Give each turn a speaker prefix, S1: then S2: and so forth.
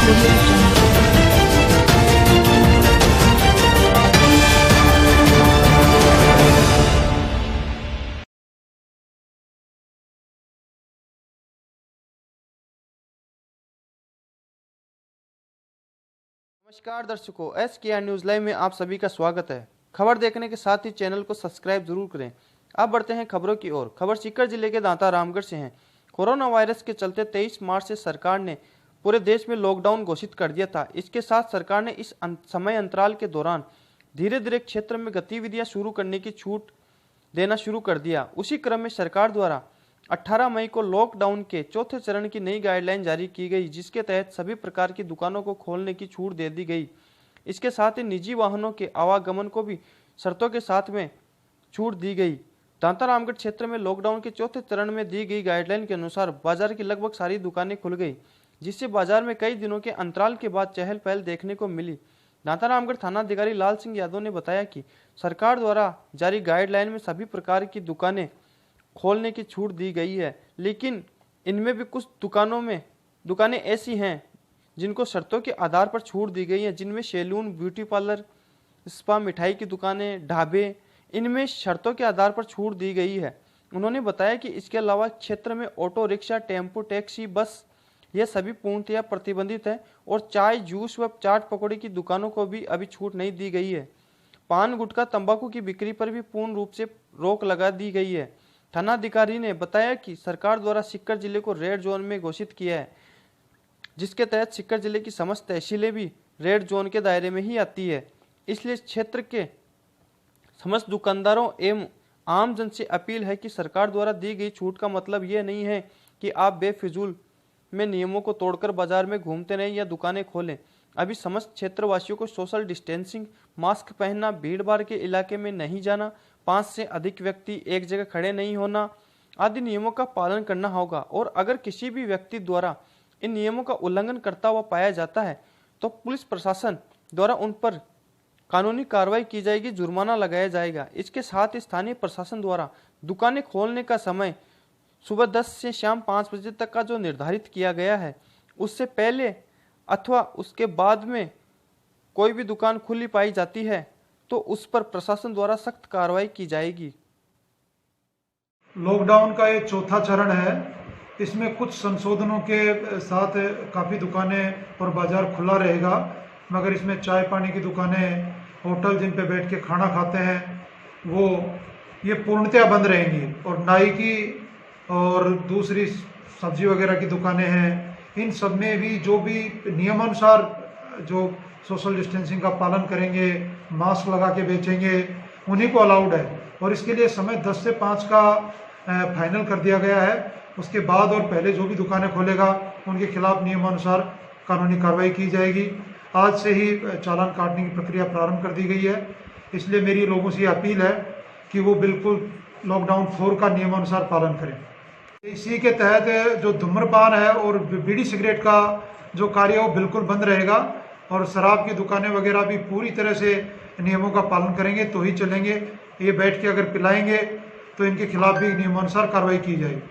S1: Audio Jungle.
S2: नमस्कार दर्शकों, SKR news live में आप सभी का स्वागत है। खबर देखने के साथ ही चैनल को सब्सक्राइब जरूर करें। अब बढ़ते हैं खबरों की ओर। खबर सीकर जिले के दांता रामगढ़ से है। कोरोना वायरस के चलते 23 मार्च से सरकार ने पूरे देश में लॉकडाउन घोषित कर दिया था। इसके साथ सरकार ने इस समय अंतराल के दौरान धीरे धीरे क्षेत्र में गतिविधियां शुरू करने की छूट देना शुरू कर दिया। उसी क्रम में सरकार द्वारा 18 मई को लॉकडाउन के चौथे चरण की नई गाइडलाइन जारी की गई, जिसके तहत सभी प्रकार की दुकानों को खोलने की छूट दे दी गई। इसके साथ ही निजी वाहनों के आवागमन को भी शर्तों के साथ में छूट दी गई। दांता रामगढ़ क्षेत्र में लॉकडाउन के चौथे चरण में दी गई गाइडलाइन के अनुसार बाजार की लगभग सारी दुकानें खुल गई, जिससे बाजार में कई दिनों के अंतराल के बाद चहल पहल देखने को मिली। दांता रामगढ़ थानाधिकारी लाल सिंह यादव ने बताया कि सरकार द्वारा जारी गाइडलाइन में सभी प्रकार की दुकानें खोलने की छूट दी गई है, लेकिन इनमें भी कुछ दुकानें ऐसी हैं जिनको शर्तों के आधार पर छूट दी गई है, जिनमें सैलून, ब्यूटी पार्लर, स्पा, मिठाई की दुकानें, ढाबे, इनमें शर्तों के आधार पर छूट दी गई है। उन्होंने बताया कि इसके अलावा क्षेत्र में ऑटो रिक्शा, टेम्पो, टैक्सी, बस ये सभी पूर्णतया प्रतिबंधित है और चाय, जूस व चाट पकौड़े की दुकानों को भी अभी छूट नहीं दी गई है। पान, गुटखा, तंबाकू की बिक्री पर भी पूर्ण रूप से रोक लगा दी गई है। थानाधिकारी ने बताया कि सरकार द्वारा सीकर जिले को रेड जोन में घोषित किया है, जिसके तहत सीकर जिले की समस्त तहसीलें भी रेड जोन के दायरे में ही आती है। इसलिए क्षेत्र के समस्त दुकानदारों एवं आम जन से अपील है कि सरकार द्वारा दी गई छूट का मतलब ये नहीं है कि आप बेफिजूल में नियमों को तोड़कर बाजार में घूमते रहें या दुकानें खोलें। अभी समस्त क्षेत्रवासियों को सोशल डिस्टेंसिंग, मास्क पहनना, भीड़ भाड़ के इलाके में नहीं जाना, 5 से अधिक व्यक्ति एक जगह खड़े नहीं होना आदि नियमों का पालन करना होगा। और अगर किसी भी व्यक्ति द्वारा इन नियमों का उल्लंघन करता हुआ पाया जाता है तो पुलिस प्रशासन द्वारा उन पर कानूनी कार्रवाई की जाएगी, जुर्माना लगाया जाएगा। इसके साथ ही स्थानीय प्रशासन द्वारा दुकानें खोलने का समय सुबह 10 से शाम 5 बजे तक का जो निर्धारित किया गया है, उससे पहले अथवा उसके बाद में कोई भी दुकान खुली पाई जाती है तो उस पर प्रशासन द्वारा सख्त कार्रवाई की जाएगी।
S3: लॉकडाउन का ये चौथा चरण है। इसमें कुछ संशोधनों के साथ काफ़ी दुकानें और बाजार खुला रहेगा, मगर इसमें चाय पानी की दुकानें, होटल जिन पे बैठ के खाना खाते हैं वो ये पूर्णतया बंद रहेंगी। और नाई की और दूसरी सब्जी वगैरह की दुकानें हैं, इन सब में भी जो भी नियमानुसार जो सोशल डिस्टेंसिंग का पालन करेंगे, मास्क लगा के बेचेंगे, उन्हीं को अलाउड है। और इसके लिए समय 10 से 5 का फाइनल कर दिया गया है। उसके बाद और पहले जो भी दुकानें खोलेगा उनके खिलाफ नियमानुसार कानूनी कार्रवाई की जाएगी। आज से ही चालान काटने की प्रक्रिया प्रारंभ कर दी गई है। इसलिए मेरी लोगों से अपील है कि वो बिल्कुल लॉकडाउन 4 का नियमानुसार पालन करें। इसी के तहत जो धूम्रपान है और बीड़ी सिगरेट का जो कार्य है वो बिल्कुल बंद रहेगा, और शराब की दुकानें वगैरह भी पूरी तरह से नियमों का पालन करेंगे तो ही चलेंगे। ये बैठ के अगर पिलाएंगे तो इनके खिलाफ भी नियमानुसार कार्रवाई की जाएगी।